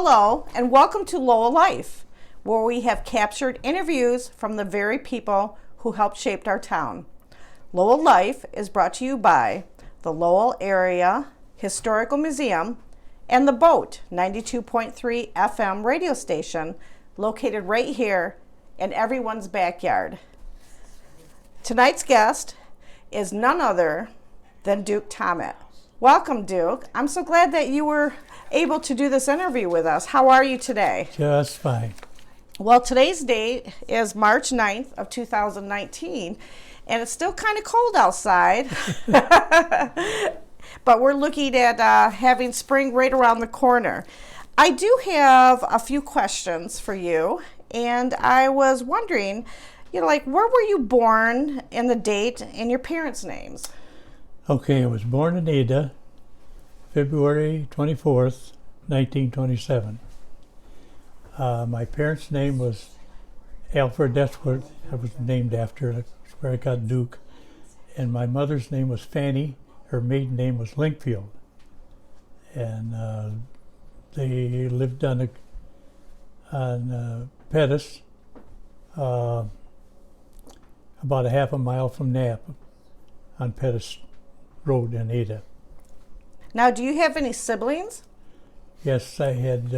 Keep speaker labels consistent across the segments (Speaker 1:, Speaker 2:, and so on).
Speaker 1: Hello, and welcome to LOWELLife, where we have captured interviews from the very people who helped shape our town. LOWELLife is brought to you by the Lowell Area Historical Museum and the Boat 92.3 FM radio station located right here in everyone's backyard. Tonight's guest is none other than Duke Thomet. Welcome, Duke. I'm so glad that you were able to do this interview with us. How are you today?
Speaker 2: Just fine.
Speaker 1: Well, today's date is March 9th of 2019, and it's still kind of cold outside. But we're looking at having spring right around the corner. I do have a few questions for you, and I was wondering, where were you born and the date and your parents' names?
Speaker 2: Okay, I was born in Ada, February 24th, 1927. My parents' name was Alfred. That's what I was named after. That's where I got Duke. And my mother's name was Fanny. Her maiden name was Linkfield. And they lived on Pettus, about a half a mile from Knapp, on Pettus Road in Ada.
Speaker 1: Now, do you have any siblings?
Speaker 2: Yes, I had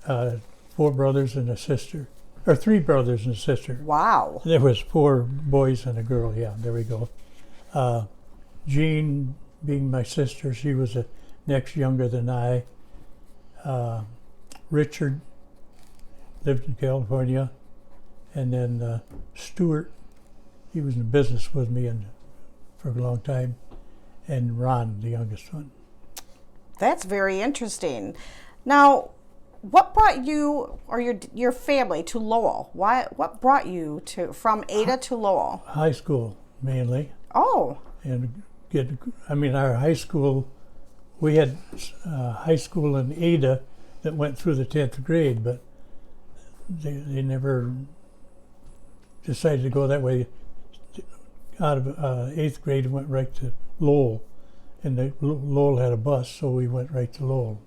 Speaker 2: 4 brothers and a sister, or 3 brothers and a sister.
Speaker 1: Wow.
Speaker 2: There was 4 boys and a girl. Yeah, there we go. Jean, being my sister, she was the next younger than I. Richard lived in California, and then Stuart, he was in business with me for a long time, and Ron, the youngest one.
Speaker 1: That's very interesting. Now, what brought you or your family to Lowell? What brought you from Ada to Lowell?
Speaker 2: High school, mainly.
Speaker 1: Oh.
Speaker 2: And our high school, we had high school in Ada that went through the 10th grade, but they never decided to go that way. Out of 8th grade and went right to Lowell, and Lowell had a bus, so we went right to Lowell.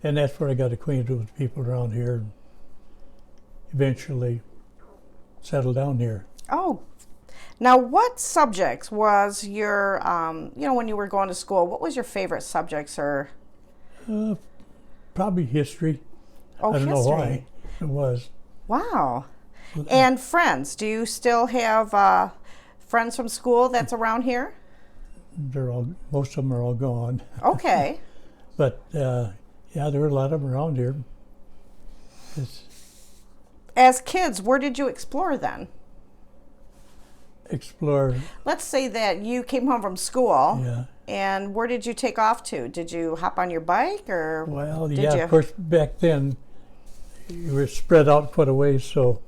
Speaker 2: And that's where I got acquainted with people around here and eventually settled down here.
Speaker 1: Oh. Now, what subjects was your, when you were going to school, what was your favorite subjects or?
Speaker 2: Probably history.
Speaker 1: Oh,
Speaker 2: I don't
Speaker 1: history.
Speaker 2: know why it was.
Speaker 1: Wow. And friends, do you still have friends from school that's around here?
Speaker 2: Most of them are all gone.
Speaker 1: Okay.
Speaker 2: But yeah, there were a lot of them around here.
Speaker 1: As kids, where did you explore then?
Speaker 2: Explore.
Speaker 1: Let's say that you came home from school.
Speaker 2: Yeah.
Speaker 1: And where did you take off to? Did you hop on your bike or?
Speaker 2: Well, yeah, of course, back then you were spread out quite a ways, so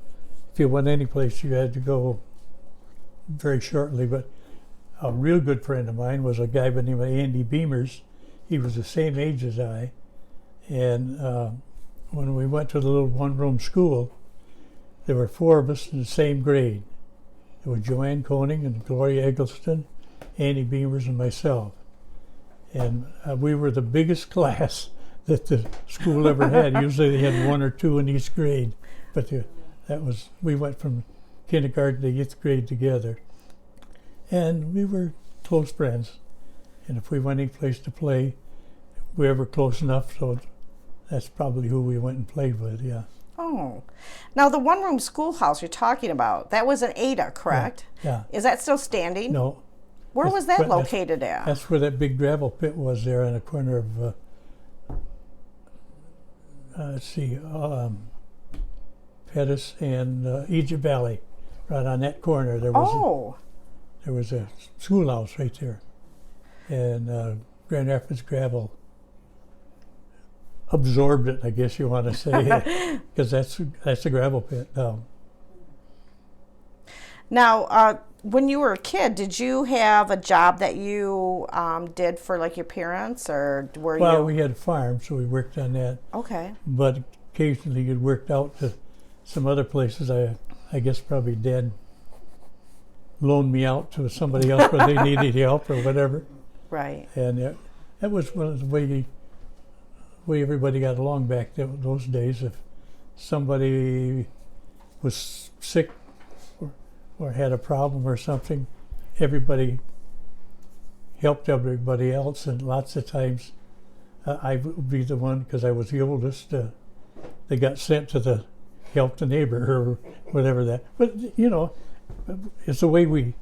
Speaker 2: if you went any place, you had to go very shortly. But a real good friend of mine was a guy by the name of Andy Beamers. He was the same age as I, and when we went to the little one-room school, there were 4 of us in the same grade. There were Joanne Koenig and Gloria Eggleston, Andy Beamers, and myself. And we were the biggest class that the school ever had. Usually they had 1 or 2 in each grade, but we went from kindergarten to 8th grade together. And we were close friends. And if we went any place to play, we were close enough, so that's probably who we went and played with, yeah.
Speaker 1: Oh. Now, the one-room schoolhouse you're talking about, that was in Ada, correct?
Speaker 2: Yeah.
Speaker 1: Is that still standing?
Speaker 2: No.
Speaker 1: Where was that located at?
Speaker 2: That's where that big gravel pit was there in the corner of, Pettus and Egypt Valley. Right on that corner, there was a schoolhouse right there. And Grand Rapids Gravel absorbed it, I guess you want to say, because that's a gravel pit now.
Speaker 1: Now, when you were a kid, did you have a job that you did for like your parents, or were you?
Speaker 2: Well, we had a farm, so we worked on that.
Speaker 1: Okay.
Speaker 2: But occasionally it worked out to some other places. I guess probably Dad loaned me out to somebody else where they needed help or whatever.
Speaker 1: Right.
Speaker 2: And that was one of the way everybody got along back those days. If somebody was sick or had a problem or something, everybody helped everybody else, and lots of times I would be the one, because I was the oldest, they got sent to the help the neighbor or whatever that. But it's the way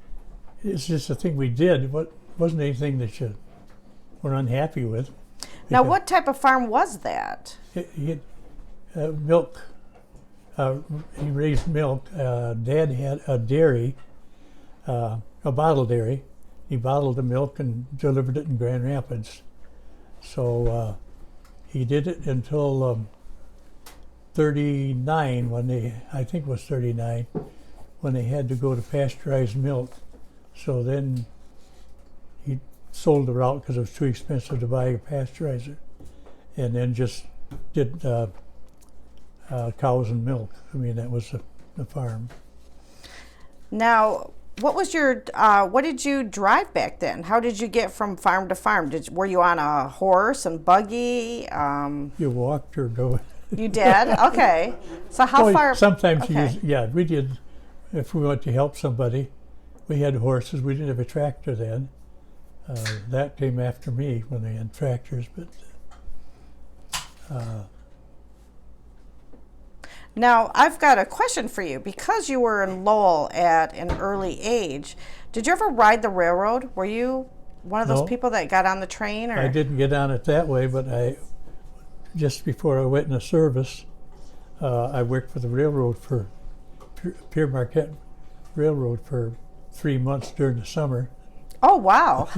Speaker 2: it's just a thing we did. It wasn't anything that you were unhappy with.
Speaker 1: Now, what type of farm was that?
Speaker 2: He had milk. He raised milk. Dad had a dairy, a bottle dairy. He bottled the milk and delivered it in Grand Rapids. So he did it until 39, I think it was 39, when they had to go to pasteurized milk. So then he sold the route because it was too expensive to buy a pasteurizer, and then just did cows and milk. I mean, that was the farm.
Speaker 1: Now, what did you drive back then? How did you get from farm to farm? Were you on a horse and buggy?
Speaker 2: You walked or go.
Speaker 1: You did? Okay. So how far?
Speaker 2: Sometimes
Speaker 1: okay.
Speaker 2: we did. If we went to help somebody, we had horses. We didn't have a tractor then. That came after me when they had tractors. But
Speaker 1: now I've got a question for you. Because you were in Lowell at an early age, did you ever ride the railroad? Were you one of those people that got on the train? Or?
Speaker 2: I didn't get on it that way, but just before I went in the service, I worked for the railroad for Pierre Marquette Railroad for 3 months during the summer.
Speaker 1: Oh, wow.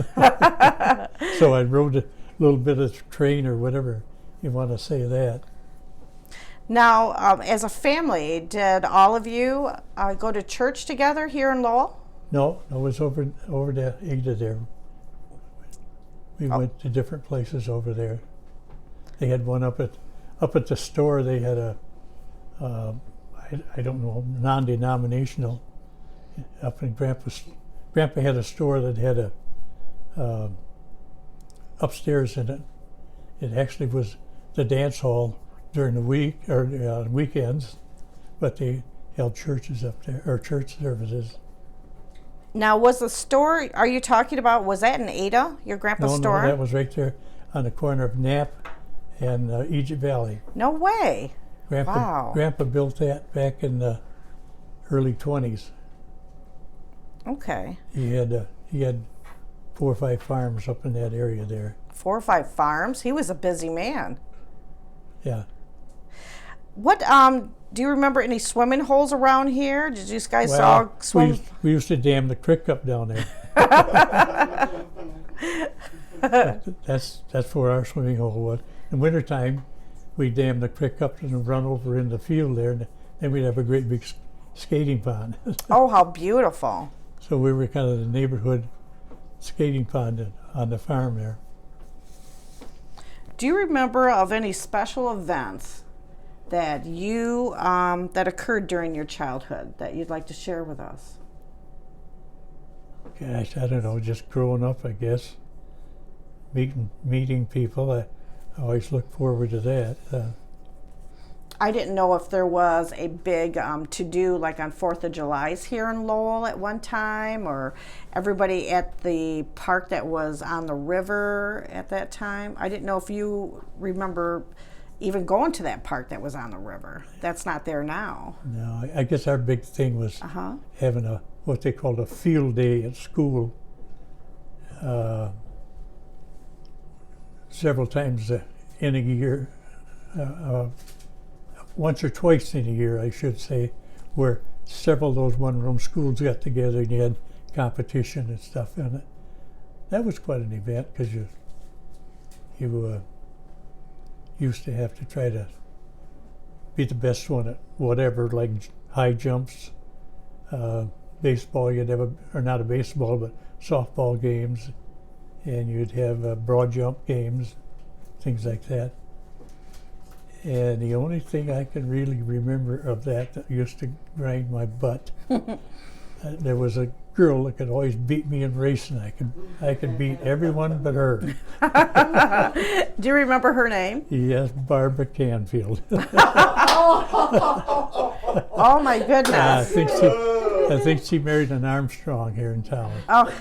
Speaker 2: So I rode a little bit of the train or whatever you want to say that.
Speaker 1: Now, as a family, did all of you go to church together here in Lowell?
Speaker 2: No, I was over to Ada there. We went to different places over there. They had one up at the store. They had a I don't know, non-denominational up in Grandpa's. Grandpa had a store that had a upstairs in it. It actually was the dance hall during the week or weekends, but they held churches up there, or church services.
Speaker 1: Now, was the store are you talking about? Was that in Ada, your grandpa's store?
Speaker 2: No, that was right there on the corner of Knapp and Egypt Valley.
Speaker 1: No way.
Speaker 2: Wow. Grandpa built that back in the early 20s.
Speaker 1: Okay.
Speaker 2: He had 4 or 5 farms up in that area there.
Speaker 1: 4 or 5 farms? He was a busy man.
Speaker 2: Yeah.
Speaker 1: What do you remember any swimming holes around here? Did you guys all swim?
Speaker 2: We used to dam the creek up down there. That's where our swimming hole was. In wintertime, we'd dam the creek up and run over in the field there, and then we'd have a great big skating pond.
Speaker 1: Oh, how beautiful.
Speaker 2: So we were kind of the neighborhood skating pond on the farm there.
Speaker 1: Do you remember of any special events that you that occurred during your childhood that you'd like to share with us?
Speaker 2: Gosh, I don't know, just growing up, I guess. Meeting people, I always look forward to that.
Speaker 1: I didn't know if there was a big to-do like on 4th of July's here in Lowell at one time, or everybody at the park that was on the river at that time. I didn't know if you remember even going to that park that was on the river. That's not there now.
Speaker 2: No, I guess our big thing was having what they called a field day at school. Several times in a year, once or twice in a year, I should say, where several of those one-room schools got together and you had competition and stuff in it. That was quite an event because you used to have to try to be the best one at whatever, like high jumps, baseball. You'd have or not a baseball, but softball games, and you'd have broad jump games, things like that. And the only thing I can really remember of that used to grind my butt there was a girl that could always beat me in racing. I could beat everyone but her.
Speaker 1: Do you remember her name?
Speaker 2: Yes, Barbara Canfield.
Speaker 1: Oh my goodness.
Speaker 2: I think she married an Armstrong here in town.
Speaker 1: Oh.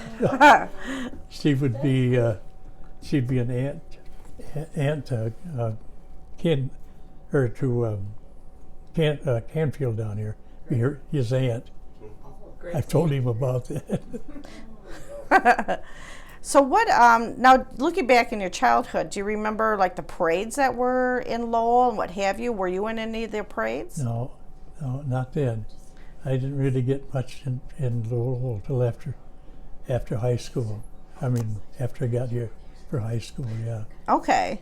Speaker 2: She'd be an aunt Canfield down here. Be his aunt. I've told him about that.
Speaker 1: So what, now looking back in your childhood, do you remember like the parades that were in Lowell and what have you? Were you in any of their parades?
Speaker 2: No, not then. I didn't really get much in Lowell till after high school. I mean, after I got here for high school, yeah.
Speaker 1: Okay.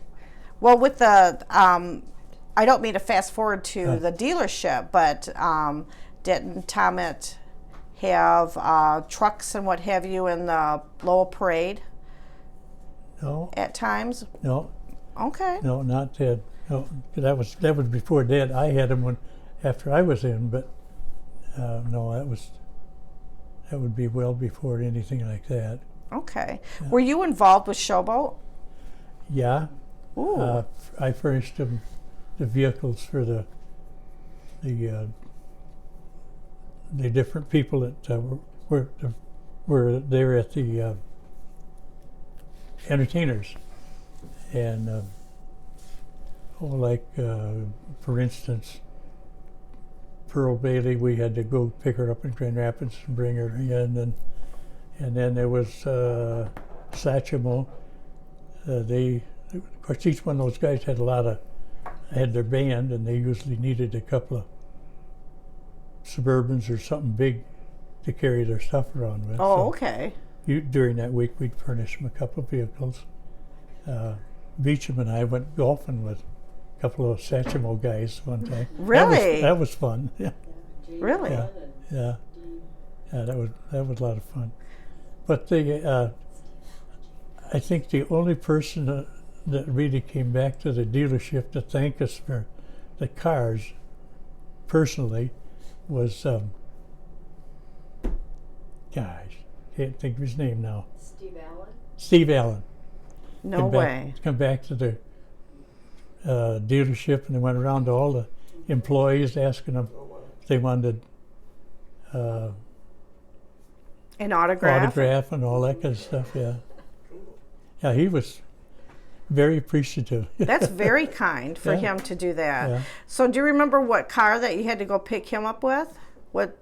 Speaker 1: Well, with the, I don't mean to fast forward to the dealership, but didn't Thomet have trucks and what have you in the Lowell parade?
Speaker 2: No.
Speaker 1: At times?
Speaker 2: No.
Speaker 1: Okay.
Speaker 2: No, not then. No, that was before Dad. I had them after I was in, but no, that would be well before anything like that.
Speaker 1: Okay.
Speaker 2: Yeah.
Speaker 1: Were you involved with Showboat?
Speaker 2: Yeah.
Speaker 1: Ooh.
Speaker 2: I furnished them the vehicles for the different people that were there at the entertainers, and for instance, Pearl Bailey, we had to go pick her up in Grand Rapids and bring her in, and then there was Satchmo. Of course, each one of those guys had their band, and they usually needed a couple of Suburbans or something big to carry their stuff around with.
Speaker 1: Oh, okay.
Speaker 2: During that week, we'd furnish them a couple of vehicles. Beecham and I went golfing with a couple of Satchmo guys one time.
Speaker 1: Really?
Speaker 2: That was fun. Yeah.
Speaker 1: Really?
Speaker 2: Yeah. That was a lot of fun. But I think the only person that really came back to the dealership to thank us for the cars personally was, can't think of his name now. Steve Allen.
Speaker 1: No way.
Speaker 2: Come back to the dealership, and they went around to all the employees asking them if they wanted
Speaker 1: an autograph
Speaker 2: and all that kind of stuff. Yeah, he was very appreciative.
Speaker 1: That's very kind for him to do that.
Speaker 2: Yeah.
Speaker 1: So do you remember what car that you had to go pick him up with? What?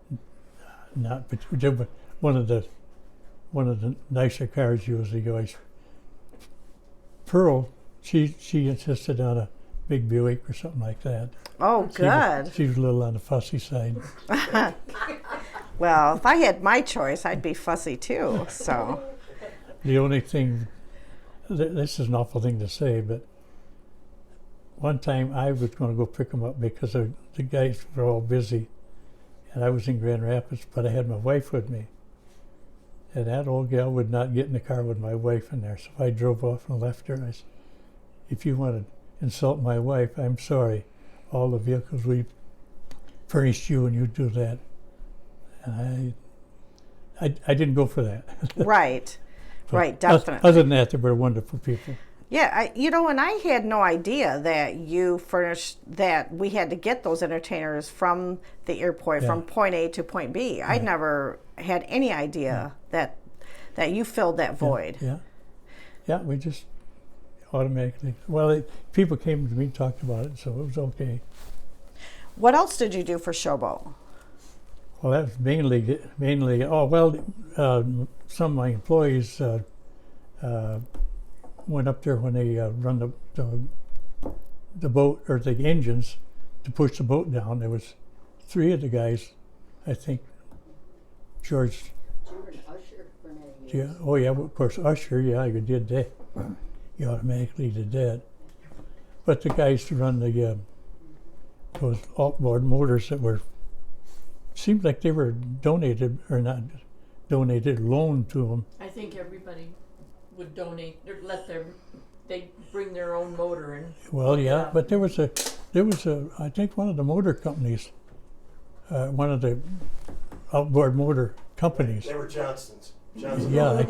Speaker 2: Not, but one of the nicer cars usually always. Pearl, she insisted on a big Buick or something like that.
Speaker 1: Oh, good.
Speaker 2: She was a little on the fussy side.
Speaker 1: Well, if I had my choice, I'd be fussy too. So.
Speaker 2: The only thing, this is an awful thing to say, but one time I was going to go pick them up because the guys were all busy, and I was in Grand Rapids, but I had my wife with me. And that old gal would not get in the car with my wife in there, so I drove off and left her. I said, if you want to insult my wife, I'm sorry. All the vehicles we furnished you, and you do that. And I didn't go for that.
Speaker 1: Right. Right, definitely.
Speaker 2: Other than that, they were wonderful people.
Speaker 1: Yeah, and I had no idea that you furnished, that we had to get those entertainers from the airport, from point A to point B. I never had any idea that you filled that void.
Speaker 2: Yeah, we just automatically, people came to me and talked about it, so it was okay.
Speaker 1: What else did you do for Showboat?
Speaker 2: Well, that was mainly, some of my employees went up there when they run the boat, or the engines, to push the boat down. There was 3 of the guys, I think, George. Oh yeah, of course, Usher, you did that. You automatically did that. But the guys to run those outboard motors that seemed like they were donated, or not donated, loaned to them.
Speaker 3: I think everybody would donate, or they bring their own motor in.
Speaker 2: Well, yeah, but there was I think one of the motor companies, one of the outboard motor companies.
Speaker 4: They were Johnston's. Johnston.
Speaker 2: Yeah,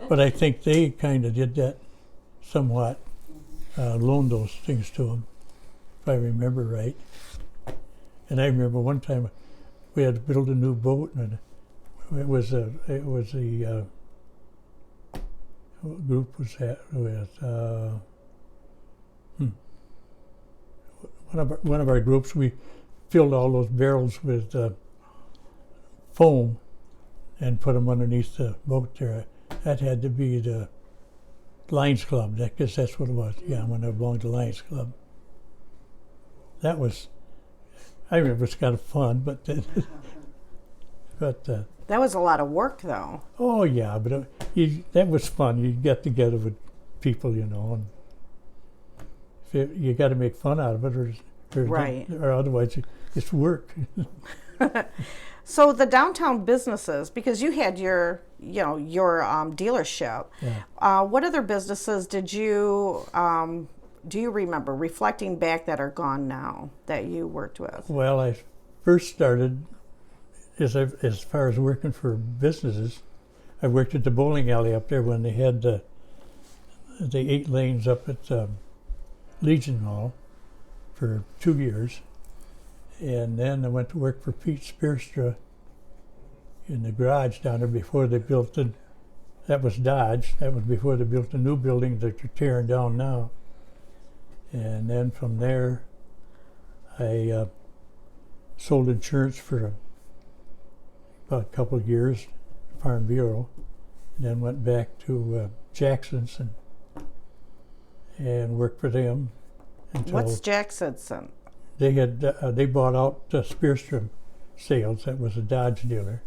Speaker 2: but I think they kind of did that somewhat, loaned those things to them, if I remember right. And I remember one time we had to build a new boat, and it was the what group was that with? One of our groups. We filled all those barrels with foam and put them underneath the boat there. That had to be the Lions Club. I guess that's what it was. Yeah, when I belonged to Lions Club. That was, I remember it's kind of fun, but
Speaker 1: That was a lot of work, though.
Speaker 2: oh yeah, but that was fun. You get together with people, and you got to make fun out of it,
Speaker 1: Right.
Speaker 2: or otherwise it's work.
Speaker 1: So the downtown businesses, because you had your dealership.
Speaker 2: Yeah.
Speaker 1: What other businesses do you remember, reflecting back, that are gone now that you worked with?
Speaker 2: Well, I first started as far as working for businesses. I worked at the bowling alley up there when they had the 8 lanes up at Legion Hall for 2 years. And then I went to work for Pete Spearstra in the garage down there before they built that was Dodge. That was before they built the new building that you're tearing down now. And then from there, I sold insurance for about a couple of years, Farm Bureau, and then went back to Jackson's and worked for them until
Speaker 1: What's Jackson's?
Speaker 2: they had they bought out Spearstrom Sales. That was a Dodge dealer,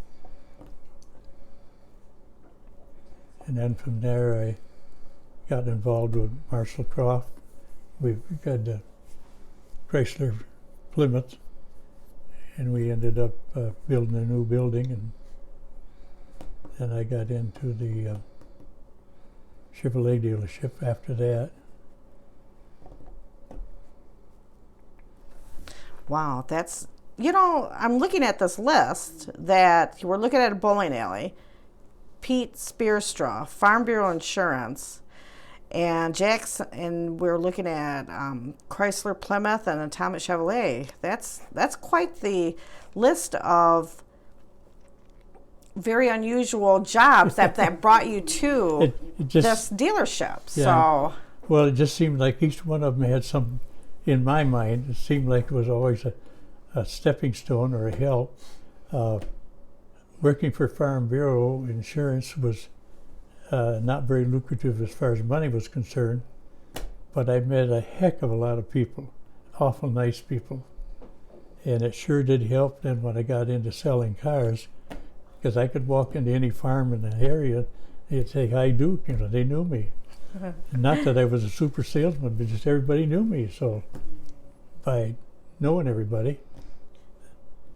Speaker 2: and then from there I got involved with Marshall Croft. We got Chrysler Plymouth, and we ended up building a new building, and then I got into the Chevrolet dealership after that.
Speaker 1: Wow, that's, I'm looking at this list that we're looking at a bowling alley, Pete Spearstra, Farm Bureau Insurance, and Jackson, and we're looking at Chrysler Plymouth and a Thomet Chevrolet. That's quite the list of very unusual jobs that brought you to this dealership.
Speaker 2: Yeah.
Speaker 1: So,
Speaker 2: well, it just seemed like each one of them had some. In my mind, it seemed like it was always a stepping stone or a help. Working for Farm Bureau Insurance was not very lucrative as far as money was concerned, but I met a heck of a lot of people, awful nice people, and it sure did help then when I got into selling cars, because I could walk into any farm in the area, they'd say, "Hi, Duke," they knew me. Not that I was a super salesman, but just everybody knew me. So by knowing everybody,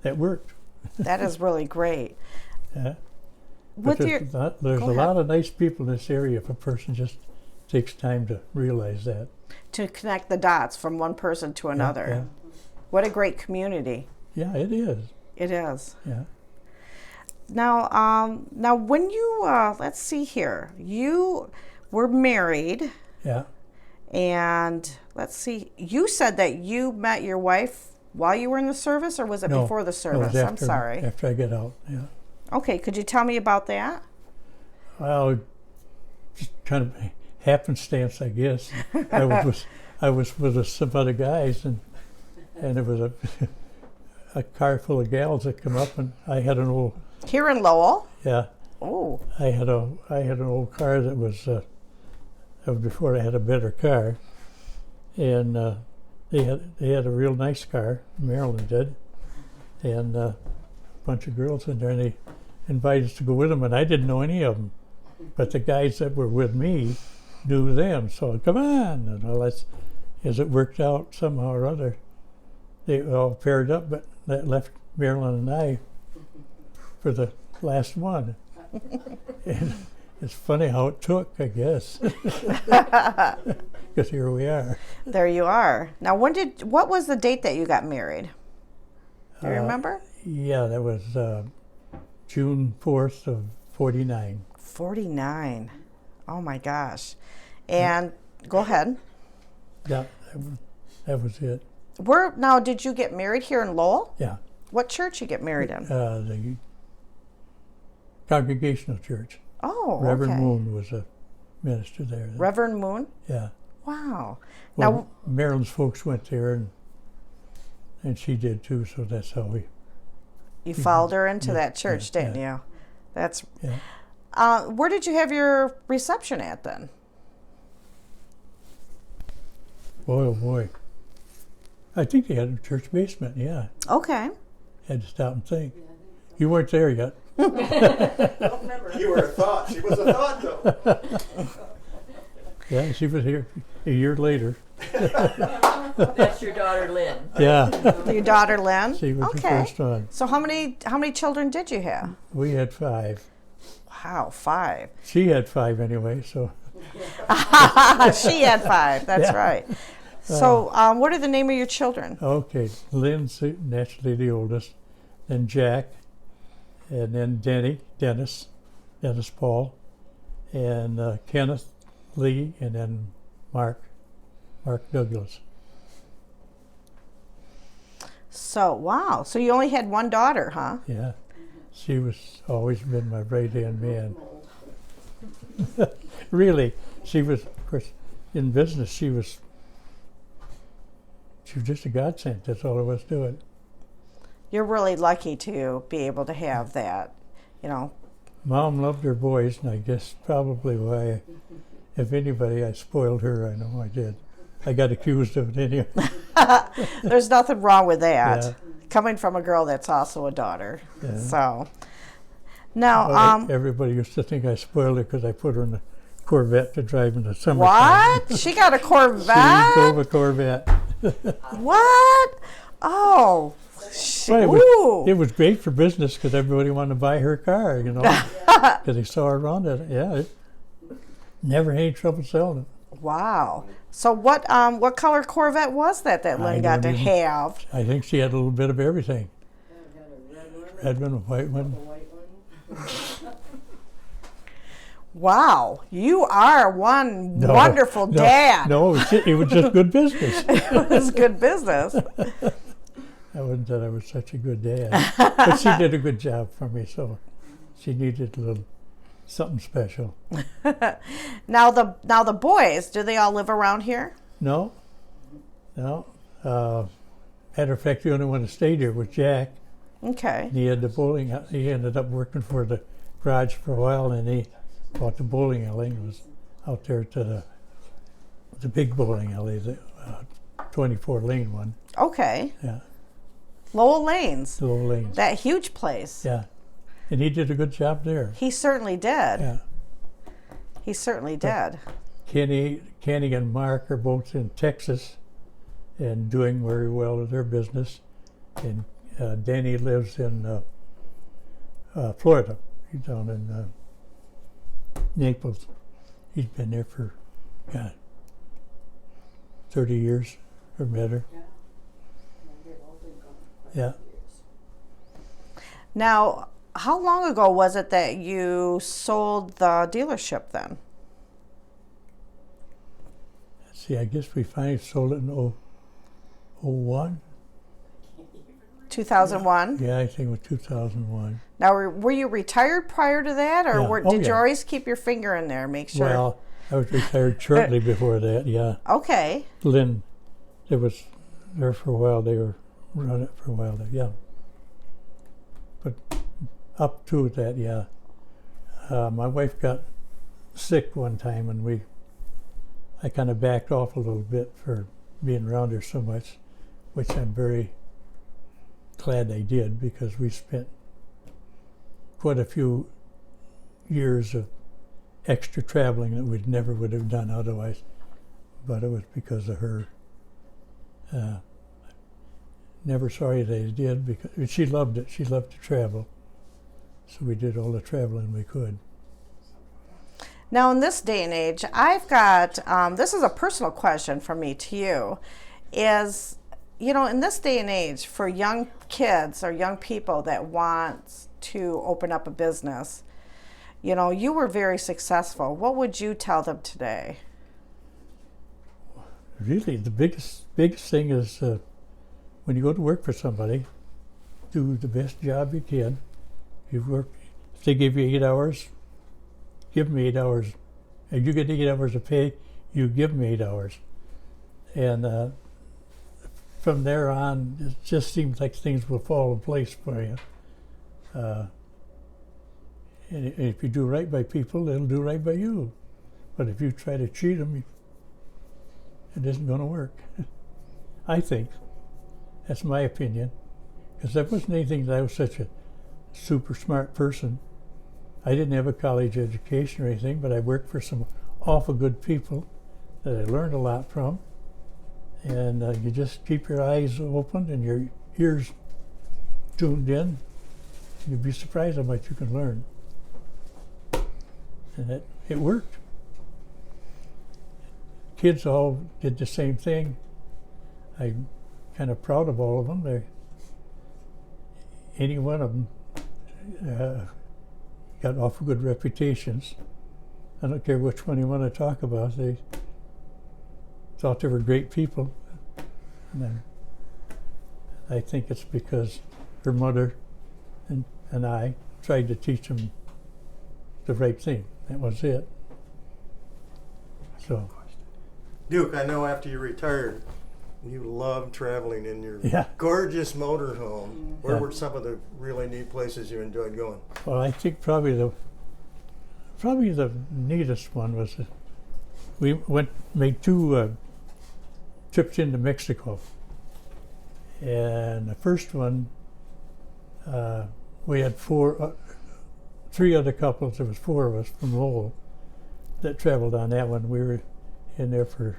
Speaker 2: that worked.
Speaker 1: that is really great.
Speaker 2: Yeah.
Speaker 1: With
Speaker 2: But
Speaker 1: your,
Speaker 2: there's
Speaker 1: go
Speaker 2: a
Speaker 1: ahead.
Speaker 2: lot of nice people in this area if a person just takes time to realize that.
Speaker 1: To connect the dots from one person to another.
Speaker 2: Yeah,
Speaker 1: What a great community.
Speaker 2: yeah, it is.
Speaker 1: It is.
Speaker 2: Yeah.
Speaker 1: Now when you, let's see here, you were married,
Speaker 2: Yeah.
Speaker 1: and let's see, you said that you met your wife while you were in the service, or was it
Speaker 2: No,
Speaker 1: before the
Speaker 2: it was
Speaker 1: service? I'm sorry.
Speaker 2: After I get out, yeah.
Speaker 1: Okay, could you tell me about that?
Speaker 2: Well, just kind of happenstance, I guess. I was with some other guys, and there was a car full of gals that come up, and I had an old,
Speaker 1: Here in Lowell?
Speaker 2: yeah,
Speaker 1: Oh,
Speaker 2: I had an old car that was before I had a better car, and they had a real nice car. Maryland did, and a bunch of girls in there, and they invited us to go with them, and I didn't know any of them, but the guys that were with me knew them. So come on, and all that. As it worked out somehow or other, they all paired up, but that left Marilyn and I for the last one. And it's funny how it took, I guess, because here we are.
Speaker 1: there you are. Now, what was the date that you got married? Do you remember?
Speaker 2: Yeah, that was June 4th of 49.
Speaker 1: 49. Oh my gosh. And go ahead.
Speaker 2: Yeah, that was it.
Speaker 1: Now, did you get married here in Lowell?
Speaker 2: Yeah.
Speaker 1: What church you get married in?
Speaker 2: The Congregational Church.
Speaker 1: Oh,
Speaker 2: Reverend
Speaker 1: okay.
Speaker 2: Moon was a minister there.
Speaker 1: Reverend Moon?
Speaker 2: Yeah.
Speaker 1: Wow.
Speaker 2: Well,
Speaker 1: Now,
Speaker 2: Marilyn's folks went there, and she did too, so that's how we...
Speaker 1: you followed her into
Speaker 2: Yeah,
Speaker 1: that church,
Speaker 2: yeah,
Speaker 1: didn't you? That's.
Speaker 2: Yeah.
Speaker 1: Where did you have your reception at then?
Speaker 2: Boy, oh boy. I think they had a church basement, yeah.
Speaker 1: Okay.
Speaker 2: Had to stop and think. You weren't there yet.
Speaker 4: You were a thought. She was a thought, though.
Speaker 2: Yeah, she was here a year later.
Speaker 3: That's your daughter Lynn.
Speaker 2: Yeah,
Speaker 1: Your daughter Lynn?
Speaker 2: she was the
Speaker 1: Okay.
Speaker 2: first one.
Speaker 1: So how many children did you have?
Speaker 2: We had 5.
Speaker 1: Wow, 5.
Speaker 2: She had 5 anyway, so
Speaker 1: She had 5. That's
Speaker 2: Yeah.
Speaker 1: right. So, what are the name of your children?
Speaker 2: okay. Lynn's naturally the oldest, then Jack, and then Dennis Paul, and Kenneth Lee, and then Mark Douglas.
Speaker 1: So, wow. So you only had one daughter, huh?
Speaker 2: Yeah, she was always been my right-hand man. Really, she was, of course, in business. She was just a godsend. That's all there was to it.
Speaker 1: You're really lucky to be able to have that, you know.
Speaker 2: Mom loved her boys, and I guess probably why, if anybody, I spoiled her. I know I did. I got accused of it anyway.
Speaker 1: There's nothing wrong with that.
Speaker 2: Yeah.
Speaker 1: Coming from a girl that's also a daughter.
Speaker 2: Yeah.
Speaker 1: So, now,
Speaker 2: Well, everybody used to think I spoiled her because I put her in a Corvette to drive in the summertime.
Speaker 1: what? She got a
Speaker 2: She
Speaker 1: Corvette?
Speaker 2: drove a Corvette.
Speaker 1: What? Oh,
Speaker 2: Well, it was great for business because everybody wanted to buy her car, you know, because they saw her around it. Yeah, it never had any trouble selling it.
Speaker 1: wow. So what color Corvette was that
Speaker 2: I
Speaker 1: Lynn got to
Speaker 2: don't even-
Speaker 1: have?
Speaker 2: I think she had a little bit of everything. Red one, a white one.
Speaker 1: Wow, you are one
Speaker 2: No,
Speaker 1: wonderful
Speaker 2: no,
Speaker 1: dad.
Speaker 2: No, it was just good business.
Speaker 1: It was good business.
Speaker 2: I wouldn't that I was such a good dad, but she did a good job for me. So she needed a little something special.
Speaker 1: Now the boys, do they all live around here?
Speaker 2: No. Matter of fact, the only one that stayed here was Jack.
Speaker 1: Okay.
Speaker 2: He had the bowling. He ended up working for the garage for a while, and he bought the bowling alley and was out there to the big bowling alley, the 24 lane one.
Speaker 1: Okay.
Speaker 2: Yeah,
Speaker 1: Lowell Lanes,
Speaker 2: the Lowell lanes.
Speaker 1: that huge place.
Speaker 2: Yeah, and he did a good job there.
Speaker 1: He certainly did.
Speaker 2: Yeah,
Speaker 1: He certainly did.
Speaker 2: Kenny and Mark are both in Texas and doing very well with their business. And Danny lives in Florida. He's down in Naples. He's been there for, God, 30 years or better. Yeah.
Speaker 1: Now, how long ago was it that you sold the dealership then?
Speaker 2: Let's see, I guess we finally sold it in 01.
Speaker 1: 2001?
Speaker 2: Yeah, I think it was 2001.
Speaker 1: Now, were you retired prior to that, or
Speaker 2: Yeah.
Speaker 1: did you
Speaker 2: Yeah.
Speaker 1: always keep your finger in there, make sure?
Speaker 2: Well, I was retired shortly before that, yeah.
Speaker 1: Okay.
Speaker 2: Lynn, it was there for a while. They were running it for a while there, yeah. But up to that, yeah. My wife got sick one time, and I kind of backed off a little bit for being around her so much, which I'm very glad I did, because we spent quite a few years of extra traveling that we never would have done otherwise. But it was because of her. Never sorry that I did, because she loved it. She loved to travel. So we did all the traveling we could.
Speaker 1: Now, in this day and age, I've got, this is a personal question from me to you, is, you know, in this day and age, for young kids or young people that want to open up a business, you know, you were very successful. What would you tell them today?
Speaker 2: Really, the biggest thing is when you go to work for somebody, do the best job you can. You work. If they give you 8 hours, give them 8 hours. If you get 8 hours of pay, you give them 8 hours. And from there on, it just seems like things will fall in place for you. And if you do right by people, they'll do right by you. But if you try to cheat them, it isn't going to work. I think. That's my opinion. Because there wasn't anything that I was such a super smart person. I didn't have a college education or anything, but I worked for some awful good people that I learned a lot from. And you just keep your eyes open and your ears tuned in. You'd be surprised how much you can learn. And it worked. Kids all did the same thing. I'm kind of proud of all of them. Any one of them got awful good reputations. I don't care which one you want to talk about. They thought they were great people. And I think it's because her mother and I tried to teach them the right thing. That was it. So,
Speaker 4: Duke, I know after you retired, you loved traveling in your
Speaker 2: Yeah.
Speaker 4: gorgeous motorhome. Where
Speaker 2: Yeah.
Speaker 4: were some of the really neat places you enjoyed going?
Speaker 2: well, I think probably the neatest one was we made 2 trips into Mexico, and the first one we had 3 other couples. There was 4 of us from Lowell that traveled on that one. We were in there for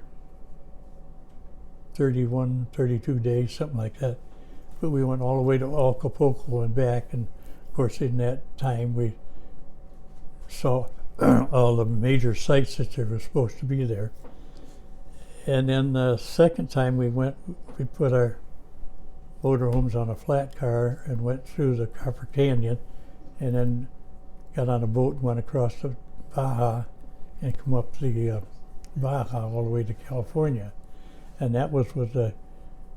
Speaker 2: 31, 32 days, something like that. But we went all the way to Acapulco and back, and of course in that time we saw all the major sites that there were supposed to be there. And then the second time we went, we put our motorhomes on a flat car and went through the Copper Canyon, and then got on a boat and went across the Baja and come up the Baja all the way to California. And that was with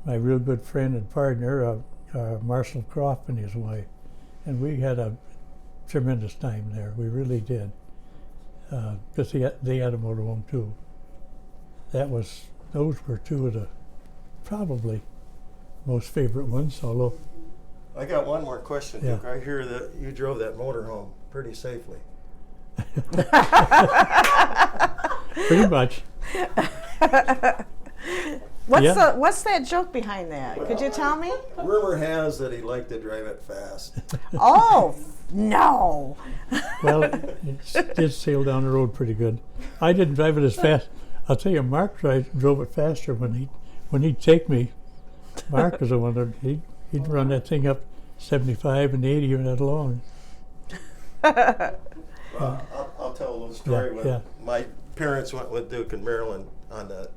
Speaker 2: my real good friend and partner, Marshall Croft and his wife. And we had a tremendous time there. We really did. Because they had a motorhome too. Those were 2 of the probably most favorite ones, although.
Speaker 4: I got one more question,
Speaker 2: Yeah.
Speaker 4: Duke. I hear that you drove that motorhome pretty safely.
Speaker 2: Pretty much.
Speaker 1: What's that joke behind that? Could you tell me?
Speaker 4: Rumor has that he liked to drive it fast.
Speaker 1: Oh, no.
Speaker 2: Well, it did sail down the road pretty good. I didn't drive it as fast. I'll tell you, Mark drove it faster when he'd take me. Mark was the one that he'd run that thing up 75 and 80 right along.
Speaker 4: I'll tell a little story.
Speaker 2: Yeah,
Speaker 4: When
Speaker 2: yeah.
Speaker 4: my parents went with Duke and Marilyn on the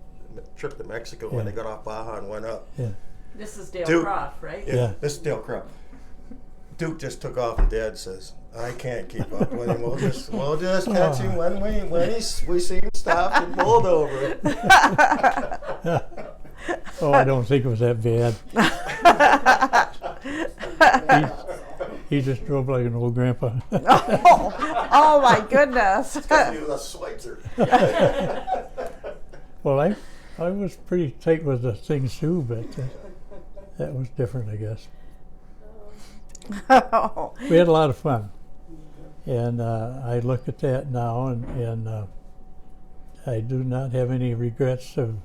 Speaker 4: trip to Mexico, when
Speaker 2: Yeah.
Speaker 4: they got off Baja and went up.
Speaker 2: Yeah.
Speaker 3: This is Dale
Speaker 4: Dude.
Speaker 3: Croft, right?
Speaker 2: Yeah.
Speaker 4: This is Dale Croft. Duke just took off, and Dad says, "I can't keep up with him. We'll just catch him when we see him stop and pulled over."
Speaker 2: Oh, I don't think it was that bad. He just drove like an old grandpa.
Speaker 1: Oh my goodness.
Speaker 4: He was a Schweitzer.
Speaker 2: Well, I was pretty tight with the things too, but that was different, I guess.
Speaker 1: Oh.
Speaker 2: We had a lot of fun, and I look at that now, and I do not have any regrets of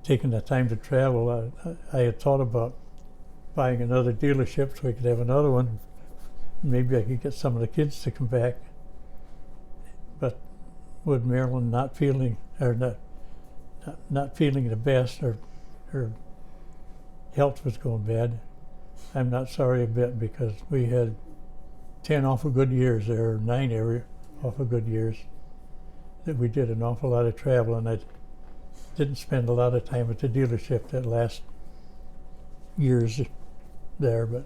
Speaker 2: taking the time to travel. I had thought about buying another dealership so we could have another one. Maybe I could get some of the kids to come back. But with Marilyn not feeling the best, or her health was going bad, I'm not sorry a bit, because we had 10 awful good years there, or 9 awful good years that we did an awful lot of travel, and I didn't spend a lot of time at the dealership that last years there, but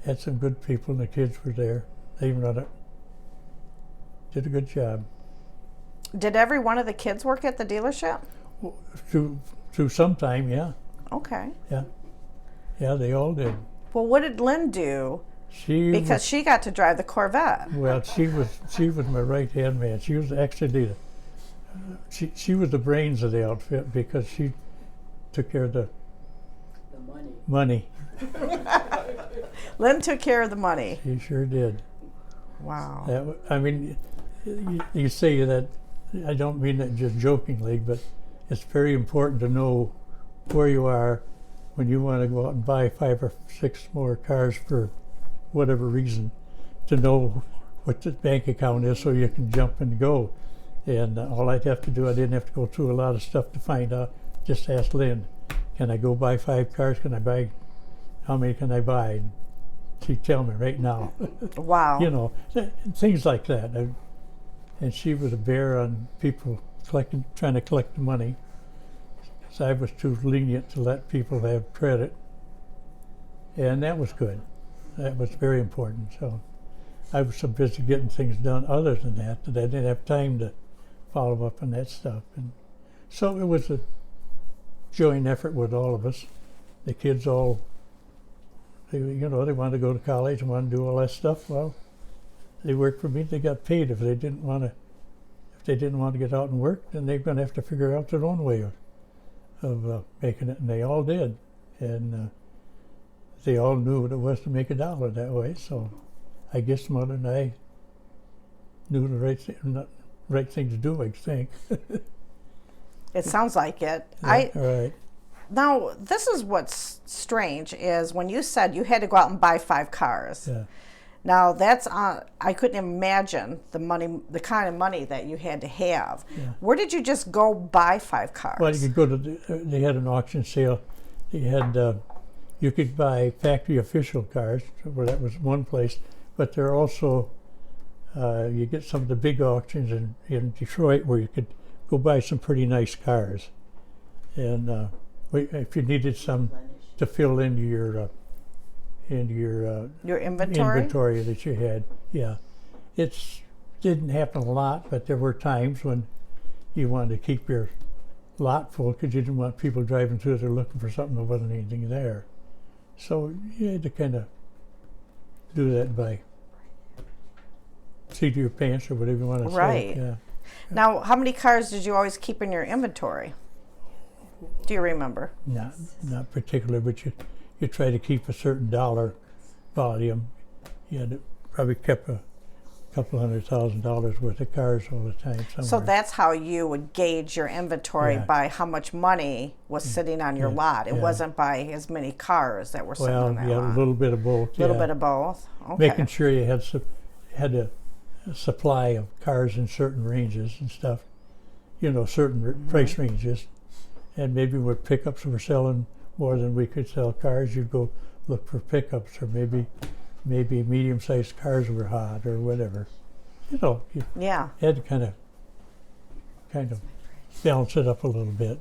Speaker 2: had some good people, and the kids were there. They run it. Did a good job.
Speaker 1: Did every one of the kids work at the dealership?
Speaker 2: Through some time, yeah.
Speaker 1: Okay.
Speaker 2: Yeah, they all did.
Speaker 1: Well, what did Lynn do?
Speaker 2: She
Speaker 1: Because she got to drive the Corvette.
Speaker 2: Well, she was my right hand man. She was actually she was the brains of the outfit because she took care of the money.
Speaker 1: Lynn took care of the money.
Speaker 2: She sure did.
Speaker 1: Wow.
Speaker 2: I mean, you say that. I don't mean that just jokingly, but it's very important to know where you are when you want to go out and buy 5 or 6 more cars for whatever reason, to know what the bank account is so you can jump and go. And all I'd have to do, I didn't have to go through a lot of stuff to find out. Just ask Lynn, can I go buy 5 cars? How many can I buy? And she'd tell me right now.
Speaker 1: Wow.
Speaker 2: You know, things like that. And she was a bear on people trying to collect the money. So I was too lenient to let people have credit. And that was good. That was very important. So I was so busy getting things done other than that I didn't have time to follow up on that stuff. And so it was a joint effort with all of us. The kids all, they wanted to go to college and wanted to do all that stuff. Well, they worked for me. They got paid. If they didn't want to get out and work, then they're going to have to figure out their own way of making it. And they all did. And they all knew what it was to make $1 that way. So I guess Mother and I knew the right thing to do, I think.
Speaker 1: It sounds like it.
Speaker 2: Yeah, right.
Speaker 1: Now, this is what's strange is when you said you had to go out and buy 5 cars.
Speaker 2: Yeah.
Speaker 1: Now that's I couldn't imagine the kind of money that you had to have.
Speaker 2: Yeah.
Speaker 1: Where did you just go buy 5 cars?
Speaker 2: Well, you could go to. They had an auction sale. They had. You could buy factory official cars. Well, that was one place, but there are also. You get some of the big auctions in Detroit where you could go buy some pretty nice cars, and if you needed some to fill into your inventory that you had. Yeah, it didn't happen a lot, but there were times when you wanted to keep your lot full because you didn't want people driving through there looking for something that wasn't anything there. So you had to kind of do that by seat of your pants or whatever you want to say.
Speaker 1: Right.
Speaker 2: Yeah.
Speaker 1: Now, how many cars did you always keep in your inventory? Do you remember?
Speaker 2: Not particularly, but you try to keep a certain dollar volume. You had probably kept a couple $100,000 worth of cars all the time somewhere.
Speaker 1: So that's how you would gauge your inventory, by how much money was sitting on your lot. It wasn't by as many cars that were sitting on that lot.
Speaker 2: A little bit of both.
Speaker 1: A little bit of both. Okay.
Speaker 2: Making sure you had a supply of cars in certain ranges and stuff. Certain price ranges. And maybe when pickups were selling more than we could sell cars, you'd go look for pickups, or maybe medium-sized cars were hot or whatever. You had to kind of balance it up a little bit.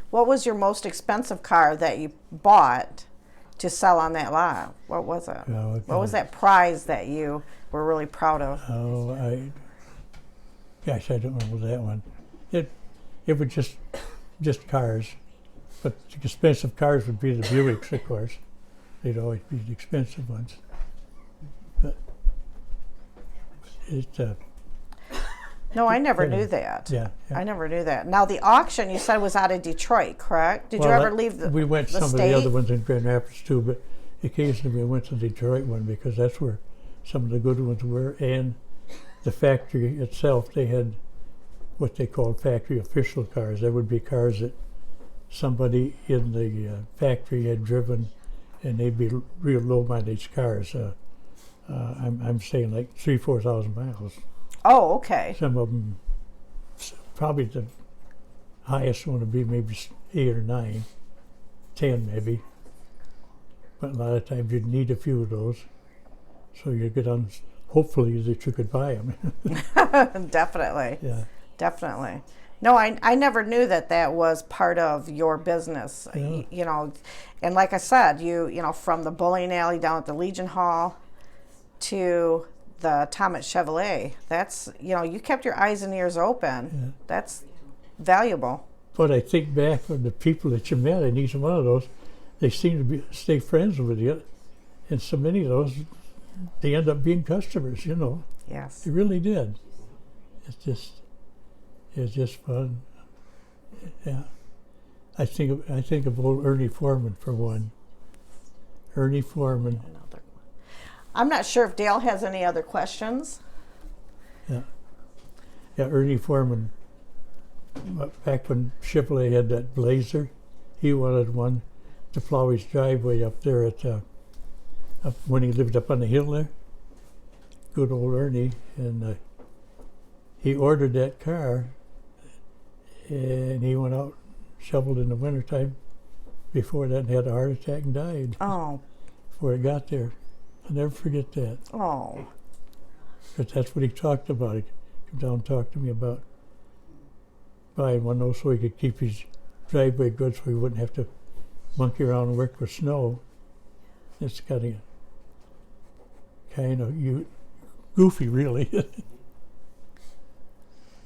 Speaker 1: What was your most expensive car that you bought to sell on that lot? What was it? What was that prize that you were really proud of?
Speaker 2: Oh, I don't remember that one. It was just cars, but the expensive cars would be the Buicks, of course. They'd always be the expensive ones. But
Speaker 1: No, I never knew that.
Speaker 2: Yeah.
Speaker 1: I never knew that. Now, the auction you said was out of Detroit, correct? Did you ever leave the
Speaker 2: We went
Speaker 1: the
Speaker 2: some
Speaker 1: state?
Speaker 2: of the other ones in Grand Rapids too, but occasionally we went to the Detroit one because that's where some of the good ones were. And the factory itself, they had what they called factory official cars. That would be cars that somebody in the factory had driven, and they'd be real low mileage cars. I'm saying like 3,000-4,000 miles.
Speaker 1: Oh, okay.
Speaker 2: Some of them, probably the highest one would be maybe 8 or 9, 10 maybe. But a lot of times you'd need a few of those, so you get on. Hopefully that you could buy them.
Speaker 1: Definitely.
Speaker 2: Yeah.
Speaker 1: Definitely. No, I never knew that that was part of your business.
Speaker 2: Yeah.
Speaker 1: You know, and like I said, you know, from the bowling alley down at the Legion Hall to the Thomet Chevrolet, that's, you know, you kept your eyes and ears open.
Speaker 2: Yeah.
Speaker 1: That's valuable.
Speaker 2: But I think back on the people that you met in each one of those, they seem to stay friends with you. And so many of those, they end up being customers, you know.
Speaker 1: Yes.
Speaker 2: They really did. It's just fun. Yeah. I think of old Ernie Foreman for one. Ernie Foreman.
Speaker 1: I'm not sure if Dale has any other questions.
Speaker 2: Yeah. Yeah, Ernie Foreman. Back when Chevrolet had that Blazer, he wanted one to plow his driveway up there at up when he lived up on the hill there. Good old Ernie, and he ordered that car, and he went out, shoveled in the wintertime before that, and had a heart attack and died.
Speaker 1: Oh.
Speaker 2: Before it got there. I'll never forget that.
Speaker 1: Oh.
Speaker 2: Because that's what he talked about. He came down and talked to me about buying one of those so he could keep his driveway good so he wouldn't have to monkey around and work with snow. It's kind of goofy, really.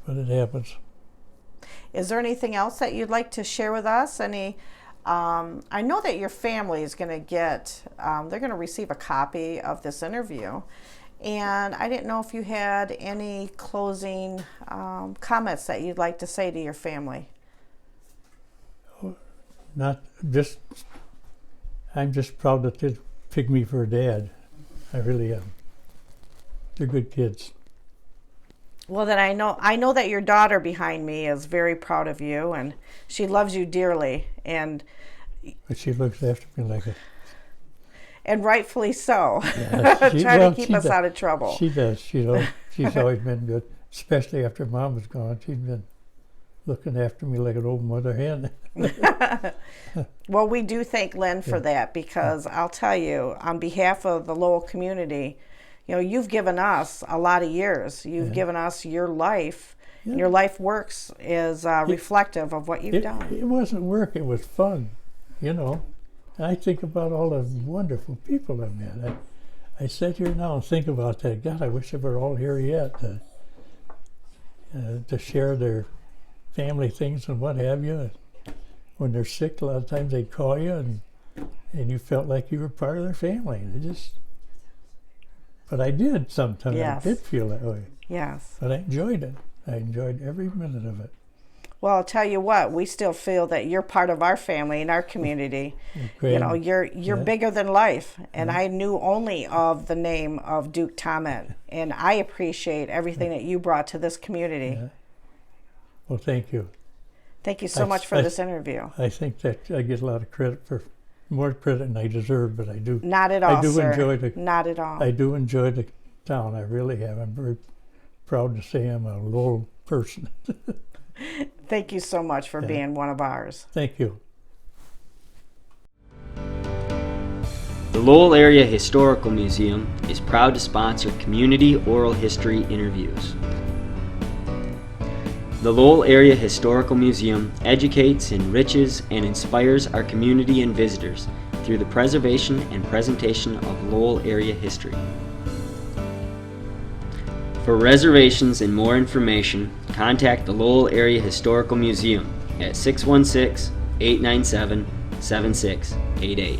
Speaker 2: But it happens.
Speaker 1: Is there anything else that you'd like to share with us? I know that your family is going to get, they're going to receive a copy of this interview. And I didn't know if you had any closing comments that you'd like to say to your family.
Speaker 2: Not just, I'm just proud that they picked me for a dad. I really am. They're good kids.
Speaker 1: Well, then I know that your daughter behind me is very proud of you, and she loves you dearly, and
Speaker 2: But she looks after me like a...
Speaker 1: And rightfully so.
Speaker 2: Yeah,
Speaker 1: Trying to keep us out of trouble.
Speaker 2: She does, you know. She's always been good, especially after Mom was gone. She's been looking after me like an old mother hen.
Speaker 1: Well, we do thank Lynn for that, because I'll tell you, on behalf of the Lowell community, you know, you've given us a lot of years. You've given us your life, and your life works is reflective of what you've done.
Speaker 2: It wasn't work, it was fun, you know. I think about all the wonderful people I met. I sit here now and think about that. God, I wish they were all here yet to share their family things and what have you. When they're sick, a lot of times they'd call you, and you felt like you were part of their family. But I did sometimes.
Speaker 1: Yes.
Speaker 2: I did feel that way.
Speaker 1: Yes.
Speaker 2: But I enjoyed it. I enjoyed every minute of it.
Speaker 1: Well, I'll tell you what, we still feel that you're part of our family and our community. You know, you're bigger than life. And I knew only of the name of Duke Thomet. And I appreciate everything that you brought to this community.
Speaker 2: Yeah. Well, thank you.
Speaker 1: Thank you so much for this interview.
Speaker 2: I think that I get a lot of credit for, more credit than I deserve, but I do.
Speaker 1: Not at all,
Speaker 2: I do
Speaker 1: sir.
Speaker 2: enjoy
Speaker 1: Not at all.
Speaker 2: I do enjoy the town. I really have. I'm very proud to say I'm a Lowell person.
Speaker 1: Thank you so much for being one of ours.
Speaker 2: Thank you.
Speaker 5: The Lowell Area Historical Museum is proud to sponsor community oral history interviews. The Lowell Area Historical Museum educates, enriches, and inspires our community and visitors through the preservation and presentation of Lowell area history. For reservations and more information, contact the Lowell Area Historical Museum at 616-897-7688.